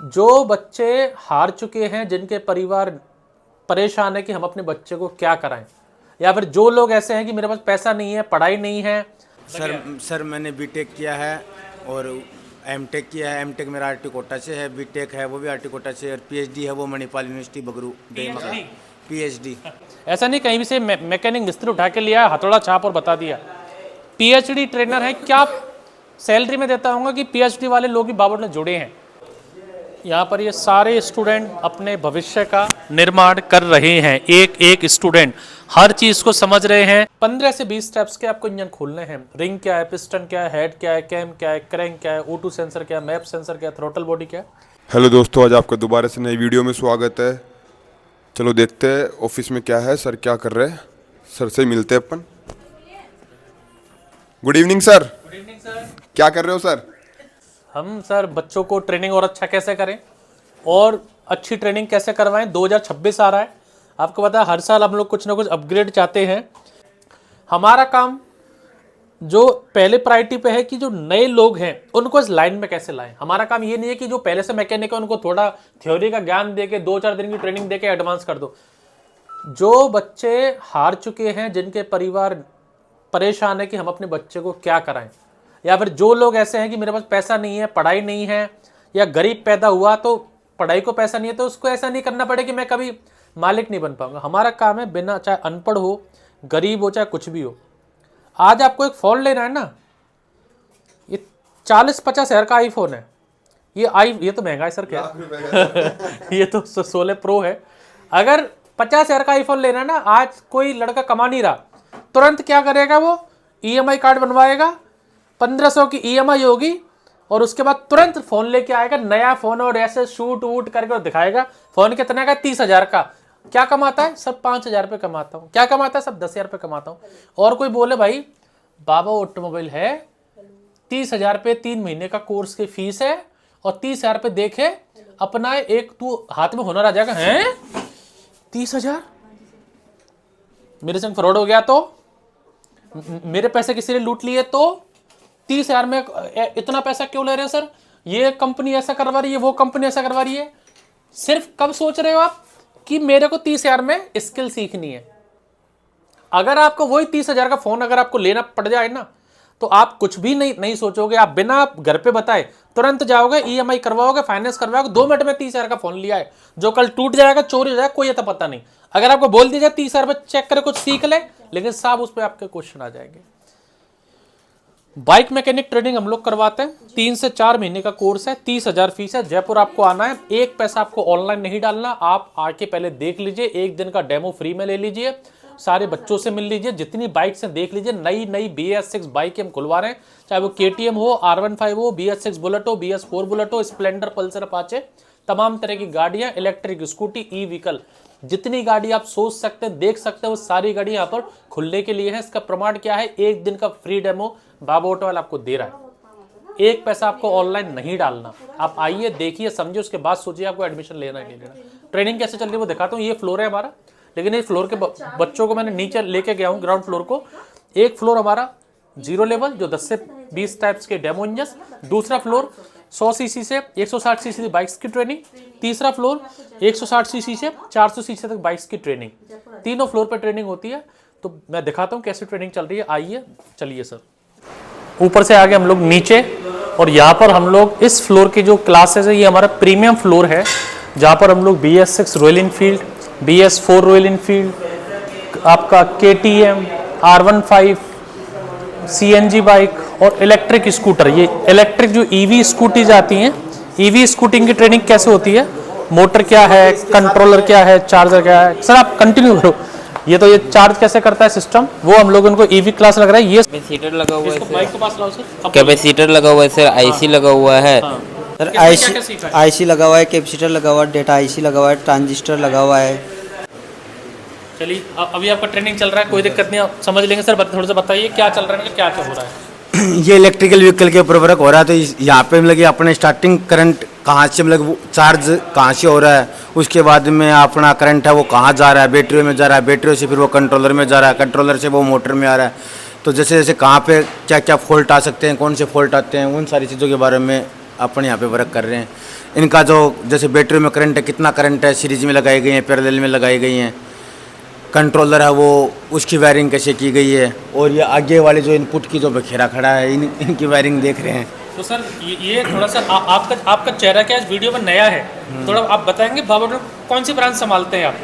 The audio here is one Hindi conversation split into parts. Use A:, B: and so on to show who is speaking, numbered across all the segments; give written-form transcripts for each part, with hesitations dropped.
A: जो बच्चे हार चुके हैं, जिनके परिवार परेशान है कि हम अपने बच्चे को क्या कराएं, या फिर जो लोग ऐसे हैं कि मेरे पास पैसा नहीं है, पढ़ाई नहीं है।
B: सर मैंने बीटेक किया है और एमटेक किया है। एमटेक मेरा आरटी कोटा से है, बीटेक है वो भी आरटी कोटा से, और पीएचडी है वो मणिपाल यूनिवर्सिटी बगरू बेमका। पीएचडी
A: ऐसा नहीं कहीं भी से मैकेनिक मिस्त्री उठा के लिया, हथौड़ा छाप और बता दिया। पीएचडी ट्रेनर है। क्या सैलरी में देता हूँ कि पीएचडी वाले लोग भी बाबू ने जुड़े हैं। यहाँ पर ये सारे स्टूडेंट अपने भविष्य का निर्माण कर रहे हैं। एक एक स्टूडेंट हर चीज को समझ रहे हैं। 15 से 20 स्टेप्स के आपको इंजन खोलने हैं। रिंग क्या है, पिस्टन क्या है, हेड क्या है, कैम क्या है, क्रैंक क्या है, O2 सेंसर क्या है, मैप सेंसर क्या है, थ्रोटल बॉडी क्या है।
C: हेलो दोस्तों, आज आपका दोबारा से नई वीडियो में स्वागत है। चलो देखते हैं ऑफिस में क्या है, सर क्या कर रहे हैं। सर से मिलते हैं अपन। Good evening sir.
A: Good evening sir.
C: क्या कर रहे हो सर?
A: हम सर बच्चों को ट्रेनिंग और अच्छा कैसे करें और अच्छी ट्रेनिंग कैसे करवाएं। 2026 आ रहा है, आपको पता है हर साल हम लोग कुछ ना कुछ अपग्रेड चाहते हैं। हमारा काम जो पहले प्रायोरिटी पे है कि जो नए लोग हैं उनको इस लाइन में कैसे लाएं। हमारा काम ये नहीं है कि जो पहले से मैकेनिक है उनको थोड़ा थ्योरी का ज्ञान दे के 2-4 दिन की ट्रेनिंग दे के एडवांस कर दो। जो बच्चे हार चुके हैं, जिनके परिवार परेशान है कि हम अपने बच्चे को क्या कराएं, या फिर जो लोग ऐसे हैं कि मेरे पास पैसा नहीं है, पढ़ाई नहीं है, या गरीब पैदा हुआ तो पढ़ाई को पैसा नहीं है, तो उसको ऐसा नहीं करना पड़े कि मैं कभी मालिक नहीं बन पाऊंगा। हमारा काम है बिना, चाहे अनपढ़ हो, गरीब हो, चाहे कुछ भी हो। आज आपको एक फ़ोन लेना है ना, ये 40-50 हज़ार का आईफोन है। ये तो महंगा है सर, क्या ये तो 16 प्रो है। अगर 50 हज़ार का आईफोन लेना है ना, आज कोई लड़का कमा नहीं रहा, तुरंत क्या करेगा, वो ईएमआई कार्ड बनवाएगा, 1500 की ईएमआई होगी, और उसके बाद तुरंत फोन लेके आएगा, नया फोन, और ऐसे शूट वूट करके और दिखाएगा। फोन कितने का? 30 हज़ार का। क्या कमाता है? सब 5 हज़ार रुपये कमाता हूँ। क्या कमाता है? सब 10 हज़ार रुपये कमाता हूँ। और कोई बोले भाई बाबा ऑटोमोबाइल है, 30 हज़ार रुपये 3 महीने का कोर्स की फीस है, और 30 हज़ार रुपये देखे अपना एक तू हाथ में हुनर आ जाएगा। हैं 30 हज़ार मेरे संग फ्रॉड हो गया तो, मेरे पैसे किसी ने लूट लिए तो 30 हज़ार में इतना पैसा क्यों ले रहे हैं सर? ये कंपनी ऐसा करवा रही है, वो कंपनी ऐसा करवा रही है। सिर्फ कब सोच रहे हो आप कि मेरे को 30 हज़ार में स्किल सीखनी है? अगर आपको वही 30 हज़ार का फोन अगर आपको लेना पड़ जाए ना, तो आप कुछ भी नहीं सोचोगे। आप बिना घर पे बताए तुरंत जाओगे, ईएमआई करवाओगे, फाइनेंस करवाओगे, 2 मिनट में 30 हज़ार का फोन लिया है, जो कल टूट जाएगा, चोरी हो जाएगा, कोई तो पता नहीं। अगर आपको बोल दिया जाए 30 हज़ार रुपये चेक करे, कुछ सीख ले, लेकिन साहब उस पर आपके क्वेश्चन आ जाएंगे। बाइक मैकेनिक ट्रेनिंग हम लोग करवाते हैं, 3 से 4 महीने का कोर्स है, 30 हज़ार फीस है। जयपुर आपको आना है, एक पैसा आपको ऑनलाइन नहीं डालना। आप आके पहले देख लीजिए, एक दिन का डेमो फ्री में ले लीजिए, सारे बच्चों से मिल लीजिए, जितनी बाइक से देख लीजिए। नई BS6 बाइक हम खुलवा रहे हैं, चाहे वो KTM हो, R15 हो, BS6 बुलेट हो, BS4 बुलेट हो, स्प्लेंडर, पल्सर, अपाचे, तमाम तरह की गाड़ियां, इलेक्ट्रिक स्कूटी, ई व्हीकल, जितनी गाड़ी आप सोच सकते हैं, देख सकते हैं, वो सारी गाड़ी यहाँ पर खुलने के लिए है। इसका प्रमाण क्या है? एक दिन का फ्री डेमो बाबा ऑटो वाला आपको दे रहा है। एक पैसा आपको ऑनलाइन नहीं डालना। आप आइए, देखिए, समझिए, उसके बाद सोचिए आपको एडमिशन लेना है नहीं लेना। ट्रेनिंग कैसे चल रही है वो दिखाता हूँ। ये फ्लोर है हमारा, लेकिन इस फ्लोर के बच्चों को मैंने नीचे लेके गया हूँ, ग्राउंड फ्लोर को। एक फ्लोर हमारा 0 लेवल, जो 10 से 20 टाइप्स के डेमो इंजन। दूसरा फ्लोर 100 सीसी से 160 सीसी बाइक्स की ट्रेनिंग। तीसरा फ्लोर 160 सीसी से 400 सीसी तक बाइक्स की ट्रेनिंग। तीनों फ्लोर पर ट्रेनिंग होती है। तो मैं दिखाता हूँ कैसे ट्रेनिंग चल रही है। आइए, चलिए सर। ऊपर से आगे हम लोग नीचे, और यहाँ पर हम लोग इस फ्लोर की जो क्लासेस है, ये हमारा प्रीमियम फ्लोर है, जहाँ पर हम लोग BS6 royal Enfield, BS4 royal Enfield, आपका KTM, R15, CNG बाइक और इलेक्ट्रिक स्कूटर, ये इलेक्ट्रिक जो EV स्कूटीज आती हैं, EV स्कूटिंग की ट्रेनिंग कैसे होती है, मोटर क्या है, कंट्रोलर क्या है, चार्जर क्या है। सर आप कंटिन्यू करो। ये तो ये चार्ज कैसे करता है सिस्टम, वो हम लोग उनको EV क्लास लग रहा है। ये
D: कैपेसिटर लगा हुआ है,
A: माइक के पास लाओ सर।
D: कैपेसिटर लगा हुआ है सर, आईसी लगा हुआ है
E: सर, आईसी लगा हुआ है, कैपेसिटर लगा हुआ है, डेटा आईसी लगा हुआ है, ट्रांजिस्टर लगा हुआ है।
A: चलिए, अभी आपका ट्रेनिंग चल रहा है, कोई दिक्कत नहीं, आप समझ लेंगे सर। थोड़ा सा बताइए क्या चल रहा है, क्या हो रहा है।
B: ये इलेक्ट्रिकल व्हीकल के ऊपर वर्क हो रहा है। तो यहाँ पे मतलब अपने स्टार्टिंग करंट कहाँ से, मतलब चार्ज कहाँ से हो रहा है, उसके बाद में अपना करंट है वो कहाँ जा रहा है, बैटरी में जा रहा है, बैटरी से फिर वो कंट्रोलर में जा रहा है, कंट्रोलर से वो मोटर में आ रहा है। तो जैसे जैसे कहाँ पे क्या क्या फॉल्ट आ सकते हैं, कौन से फॉल्ट आते हैं, उन सारी चीज़ों के बारे में अपने यहाँ पे वर्क कर रहे हैं। इनका जो जैसे बैटरी में करंट है, कितना करंट है, सीरीज में लगाई गई है, पैरेलल में लगाई गई हैं। कंट्रोलर है वो, उसकी वायरिंग कैसे की गई है। और ये आगे वाले जो इनपुट की जो बखेरा खड़ा है, इनकी वायरिंग देख रहे हैं।
A: तो सर ये थोड़ा सा आपका चेहरा क्या इस वीडियो में नया है, थोड़ा आप बताएंगे बाबा डॉक्टर कौन सी ब्रांच संभालते हैं आप?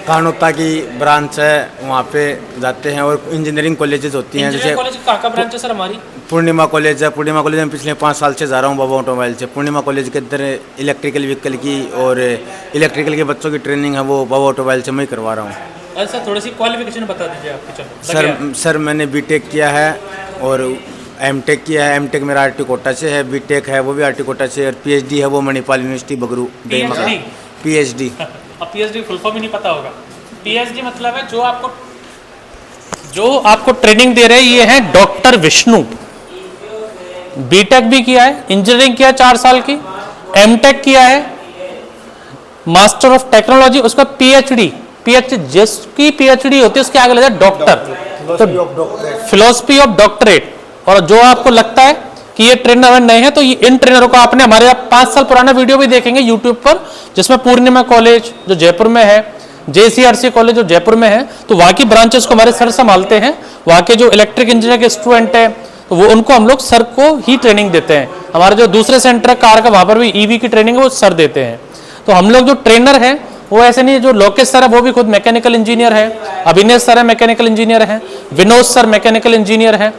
B: कानोता की ब्रांच है, वहाँ पे जाते हैं। और इंजीनियरिंग कॉलेजेस होती हैं, जैसे
A: कॉलेज कहाँ ब्रांच है सर हमारी?
B: पूर्णिमा कॉलेज है। पूर्णिमा कॉलेज में पिछले 5 साल से जा रहा हूँ बाबा ऑटोमोबाइल से। पूर्णिमा कॉलेज के अंदर इलेक्ट्रिकल व्हीकल की और इलेक्ट्रिकल के बच्चों की ट्रेनिंग है, वो बाबा ऑटोमोबाइल से मैं करवा रहा हूँ।
A: अरे सर थोड़ी सी क्वालिफिकेशन बता दीजिए आपकी। चलो
B: सर मैंने बीटेक किया है और एमटेक किया है। एमटेक मेरा आरटी कोटा से है, बीटेक है वो भी आरटी कोटा से, और पीएचडी है वो मणिपाल यूनिवर्सिटी बगरू। पीएचडी
A: अब पीएचडी फुल फॉर्म ही नहीं पता होगा। पीएचडी मतलब है जो आपको ट्रेनिंग दे रहे हैं ये है डॉक्टर विष्णु। बीटेक भी किया है, इंजीनियरिंग किया 4 साल की, एमटेक किया है, मास्टर ऑफ टेक्नोलॉजी, उसका पीएचडी जिसकी पीएचडी होती है उसके आगे लगा डॉक्टर, तो फिलोसफी ऑफ डॉक्टरेट। और जो आपको लगता है कि ये ट्रेनर नए हैं, तो ये इन ट्रेनरों को आपने हमारे 5 साल पुराना वीडियो भी देखेंगे यूट्यूब पर, जिसमें पूर्णिमा कॉलेज जो जयपुर में है, JCRC कॉलेज जो जयपुर में है, तो वहाँ की ब्रांचेस को हमारे सर संभालते हैं। वहाँ के जो इलेक्ट्रिक इंजीनियर के स्टूडेंट हैं तो वो उनको हम लोग सर को ही ट्रेनिंग देते हैं। हमारे जो दूसरे सेंटर है कार का, वहाँ पर भी EV की ट्रेनिंग है वो सर देते हैं। तो हम लोग जो ट्रेनर हैं वो ऐसे नहीं, जो लोकेश सर है वो भी खुद मैकेनिकल इंजीनियर है, अभिनय सर है मैकेनिकल इंजीनियर है, विनोद सर मैकेनिकल इंजीनियर है,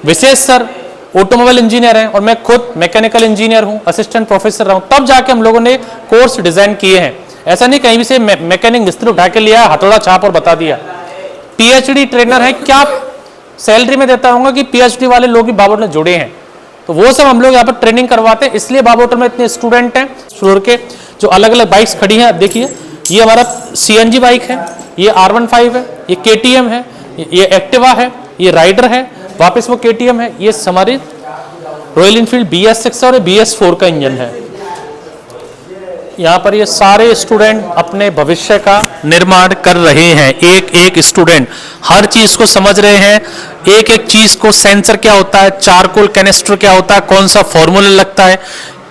A: विशेष सर ऑटोमोबाइल इंजीनियर है, और मैं खुद मैकेनिकल इंजीनियर हूँ, असिस्टेंट प्रोफेसर रहा हूँ। तब जाके हम लोगों ने कोर्स डिजाइन किए हैं। ऐसा नहीं कहीं भी से मैकेनिक मिस्त्री उठा के लिया, हथौड़ा छाप और बता दिया। पीएचडी ट्रेनर है, क्या सैलरी में देता हूँ कि पीएचडी वाले लोग भी बाबा में जुड़े हैं, तो वो सब हम लोग यहाँ पर ट्रेनिंग करवाते हैं। इसलिए बाबा होटल में इतने स्टूडेंट हैं। फ्लोर के जो अलग अलग बाइक्स खड़ी हैं, देखिए ये हमारा CNG बाइक है, ये R15 है, ये KTM है, ये एक्टिवा है, ये राइडर है, वापस वो KTM है, ये हमारी रॉयल इनफील्ड BS6 और BS4 का इंजन है। यहाँ पर ये सारे स्टूडेंट अपने भविष्य का निर्माण कर रहे हैं। एक एक स्टूडेंट हर चीज को समझ रहे हैं, एक एक चीज को, सेंसर क्या होता है, चारकोल कैनिस्टर क्या होता है, कौन सा फॉर्मूला लगता है,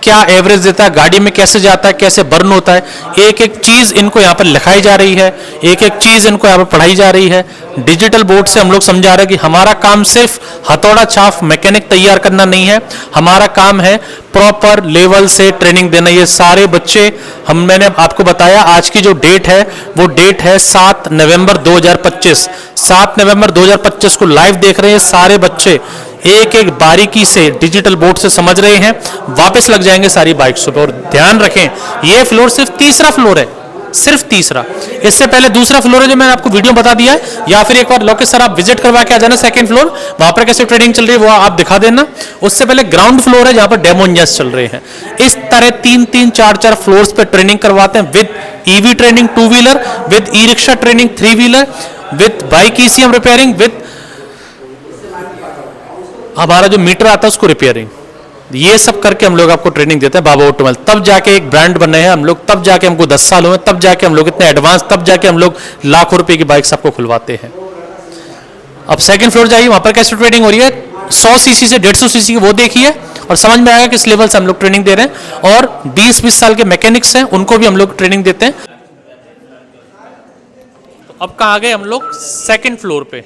A: क्या एवरेज देता है, गाड़ी में कैसे जाता है, कैसे बर्न होता है, एक एक चीज इनको यहाँ पर लिखाई जा रही है, एक एक चीज इनको यहाँ पर पढ़ाई जा रही है। डिजिटल बोर्ड से हम लोग समझा रहे हैं कि हमारा काम सिर्फ हथौड़ा छाप मैकेनिक तैयार करना नहीं है, हमारा काम है प्रॉपर लेवल से ट्रेनिंग देना। ये सारे बच्चे मैंने आपको बताया, आज की जो डेट है वो डेट है 7 नवंबर 2025। 7 नवंबर 2025 को लाइव देख रहे हैं सारे बच्चे, एक एक बारीकी से डिजिटल बोर्ड से समझ रहे हैं, वापस लग जाएंगे सारी बाइक्स पे। और ध्यान रखें ये फ्लोर सिर्फ तीसरा फ्लोर है, सिर्फ तीसरा। इससे पहले दूसरा फ्लोर है जो मैंने आपको वीडियो बता दिया है, या फिर एक बार लोकेश सर आप विजिट करवा के आ जाना सेकंड फ्लोर, वहां पर कैसे ट्रेनिंग चल रही है वो आप दिखा देना। उससे पहले ग्राउंड फ्लोर है जहां पर डेमो इंजन्स चल रहे हैं। इस तरह 3-3, 4-4 फ्लोर्स पे ट्रेनिंग करवाते हैं, with EV training 2 wheeler, with e rickshaw training 3 wheeler, with bike ECM repairing, with हमारा जो मीटर आता है उसको रिपेयरिंग। ये सब करके हम लोग आपको ट्रेनिंग देते हैं बाबा ऑटोमोबाइल। तब जाके एक ब्रांड बने हैं हम लोग, तब जाके हमको 10 साल हुए, तब जाके हम लोग इतने एडवांस, तब जाके हम लोग लाखों रुपए की बाइक्स आपको खुलवाते हैं। अब सेकंड फ्लोर जाइए, वहां पर कैसे ट्रेनिंग हो रही है, 100 सीसी से 150 सीसी की वो देखिए और समझ में आएगा किस लेवल से हम लोग ट्रेनिंग दे रहे हैं। और 20-20 साल के मैकेनिक्स हैं, उनको भी हम लोग ट्रेनिंग देते हैं। तो अब कहाँ आ गए हम लोग सेकंड फ्लोर पे।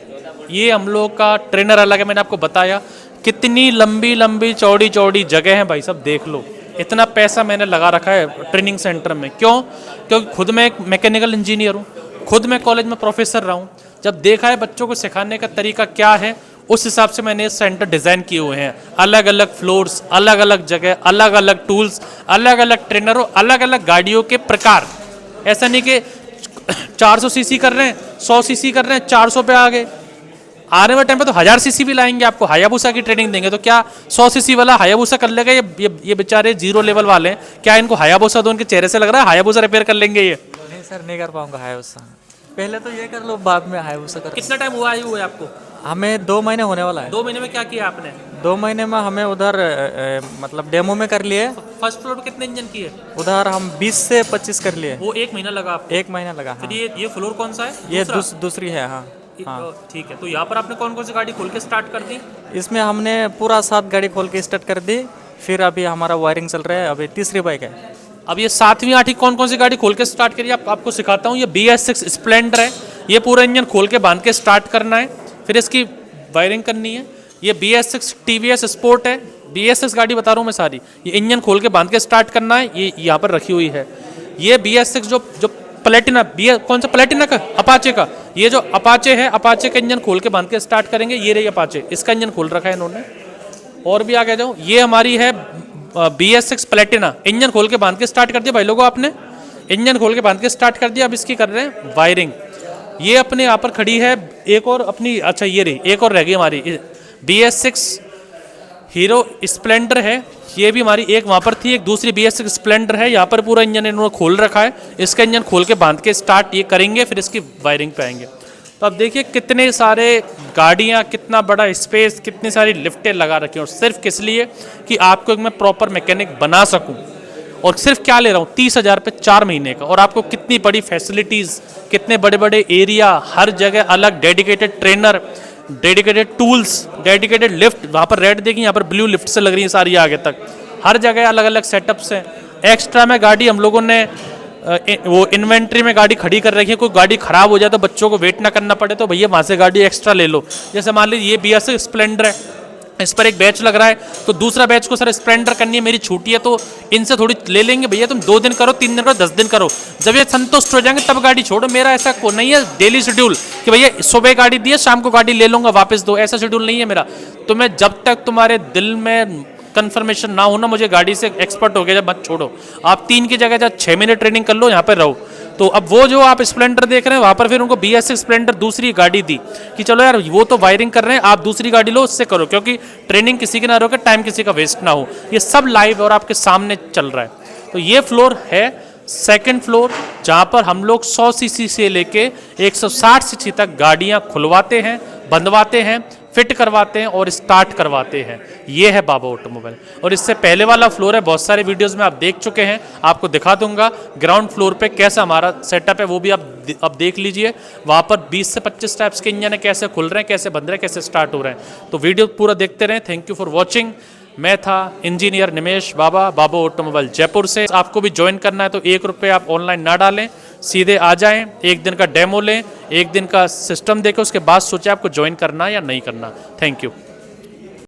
A: ये हम लोग का ट्रेनर अलग है, मैंने आपको बताया कितनी लंबी लंबी चौड़ी चौड़ी जगह है भाई साहब, देख लो। इतना पैसा मैंने लगा रखा है ट्रेनिंग सेंटर में, क्यों? क्योंकि खुद मैं एक मैकेनिकल इंजीनियर हूँ, खुद मैं कॉलेज में प्रोफेसर रहा हूँ। जब देखा है बच्चों को सिखाने का तरीका क्या है, उस हिसाब से मैंने सेंटर डिज़ाइन किए हुए हैं। अलग अलग फ्लोर्स, अलग अलग जगह, अलग अलग टूल्स, अलग अलग ट्रेनरों, अलग अलग गाड़ियों के प्रकार। ऐसा नहीं कि 400 सीसी कर रहे हैं, 100 सीसी कर रहे हैं, 400 पे आ गए। आने वाले टाइम पे तो 1000 सीसी भी लाएंगे, आपको हायाबुसा की ट्रेनिंग देंगे। तो क्या 100 सीसी वाला हायाबुसा कर लेगा? ये बेचारे जीरो लेवल वाले हैं, क्या इनको हायाबुसा तो उनके चेहरे से लग रहा है हायाबुसा रिपेयर कर लेंगे ये?
F: नहीं सर, नहीं कर पाऊंगा हायाबुसा। पहले तो ये कर लो, बाद में हायाबुसा कर।
A: कितना टाइम हुआ है आपको?
F: हमें 2 महीने होने वाला है।
A: 2 महीने में क्या किया आपने?
F: 2 महीने में हमें उधर मतलब डेमो में कर लिए।
A: फर्स्ट फ्लोर पे कितने इंजन किए?
F: उधर हम 20 से 25 कर लिए।
A: वो 1 महीना लगा आपको?
F: 1 महीना लगा।
A: फिर ये फ्लोर कौन सा है?
F: ये दूसरी है। हाँ हाँ
A: ठीक है। तो यहाँ पर आपने कौन कौन सी गाड़ी खोल के स्टार्ट कर दी?
F: इसमें हमने पूरा 7 गाड़ी खोल के स्टार्ट कर दी। फिर अभी हमारा वायरिंग चल रहा है, अभी तीसरी बाइक है।
A: अब ये 7वीं 8वीं कौन कौन सी गाड़ी खोल के स्टार्ट करिए, आपको सिखाता हूँ। ये BS6 स्प्लेंडर है, ये पूरा इंजन खोल के बांध के स्टार्ट करना है, फिर इसकी वायरिंग करनी है। ये BS6 TVS स्पोर्ट है, BS6 गाड़ी बता रहा हूँ मैं सारी। ये इंजन खोल के बांध के स्टार्ट करना है, ये यहाँ पर रखी हुई है। ये BS6 जो प्लेटिना, कौन सा प्लेटिना का, अपाचे का, ये जो अपाचे है, अपाचे का इंजन खोल के बांध के स्टार्ट करेंगे। ये रही अपाचे, इसका इंजन खोल रखा है इन्होंने। और भी आगे जाओ, ये हमारी है BS6 प्लेटिना, इंजन खोल के बांध के स्टार्ट कर दिया भाई लोगों आपने, इंजन खोल के बांध के स्टार्ट कर दिया। अब इसकी कर रहे हैं वायरिंग। ये अपने यहाँ पर खड़ी है एक और अपनी, अच्छा ये रही, एक और रह गई हमारी BS6 हीरो स्प्लेंडर है। ये भी हमारी एक वहाँ पर थी, एक दूसरी BS6 स्प्लेंडर है। यहाँ पर पूरा इंजन इन्होंने खोल रखा है, इसका इंजन खोल के बांध के स्टार्ट ये करेंगे, फिर इसकी वायरिंग पे आएंगे। तो अब देखिए कितने सारे गाड़ियाँ, कितना बड़ा स्पेस, कितनी सारी लिफ्टें लगा रखी हैं, और सिर्फ किस लिए कि आपको एक मैं प्रॉपर मैकेनिक बना सकूँ। और सिर्फ क्या ले रहा हूँ, 30,000 पे 4 महीने का, और आपको कितनी बड़ी फैसिलिटीज़, कितने बड़े बड़े एरिया, हर जगह अलग dedicated trainer, dedicated tools, dedicated lift. वहाँ पर रेड देखिए, यहाँ पर ब्लू लिफ्ट से लग रही है सारी आगे तक, हर जगह अलग अलग सेटअप्स हैं। एक्स्ट्रा में गाड़ी हम लोगों ने वो इन्वेंट्री में गाड़ी खड़ी कर रखी है, कोई गाड़ी खराब हो जाए तो बच्चों को वेट ना करना पड़े, तो भैया वहाँ से गाड़ी एक्स्ट्रा ले लो। जैसे मान लीजिए ये BS6 स्प्लेंडर है, इस पर एक बैच लग रहा है, तो दूसरा बैच को सर स्प्लेंडर करनी है, मेरी छुट्टी है, तो इनसे थोड़ी ले लेंगे भैया, तुम 2 दिन करो, 3 दिन करो, 10 दिन करो, जब ये संतुष्ट हो जाएंगे तब गाड़ी छोड़ो। मेरा ऐसा को नहीं है डेली शेड्यूल कि भैया सुबह गाड़ी दी है, शाम को गाड़ी ले लूँगा वापस दो, ऐसा शेड्यूल नहीं है मेरा। तो मैं जब तक तुम्हारे दिल में कंफर्मेशन ना हो ना मुझे गाड़ी से एक्सपर्ट हो गया, जब मत छोड़ो। आप 3 की जगह जब 6 महीने ट्रेनिंग कर लो, यहाँ पर रहो। तो अब वो जो आप स्प्लेंडर देख रहे हैं, वहाँ पर फिर उनको BS6 स्प्लेंडर दूसरी गाड़ी दी कि चलो यार वो तो वायरिंग कर रहे हैं, आप दूसरी गाड़ी लो, उससे करो, क्योंकि ट्रेनिंग किसी की ना रोके, टाइम किसी का वेस्ट ना हो। ये सब लाइव और आपके सामने चल रहा है। तो ये फ्लोर है सेकंड फ्लोर, जहाँ पर हम लोग 100 सीसी से लेके 160 सीसी तक गाड़ियाँ खुलवाते हैं, बंधवाते हैं, फिट करवाते हैं और स्टार्ट करवाते हैं। ये है बाबा ऑटोमोबाइल। और इससे पहले वाला फ्लोर है, बहुत सारे वीडियोस में आप देख चुके हैं, आपको दिखा दूंगा ग्राउंड फ्लोर पे कैसा हमारा सेटअप है, वो भी आप देख लीजिए। वहाँ पर 20 से 25 टाइप्स के इंजन है, कैसे खुल रहे हैं, कैसे बंध रहे हैं, कैसे स्टार्ट हो रहे हैं। तो वीडियो पूरा देखते रहें। Thank you for watching. मैं था इंजीनियर निमेश बाबा ऑटोमोबाइल जयपुर से। आपको भी ज्वाइन करना है तो 1 रुपये आप ऑनलाइन ना डालें, सीधे आ जाएं, 1 दिन का डेमो लें, 1 दिन का सिस्टम देखें, उसके बाद सोचें आपको ज्वाइन करना या नहीं करना। Thank you.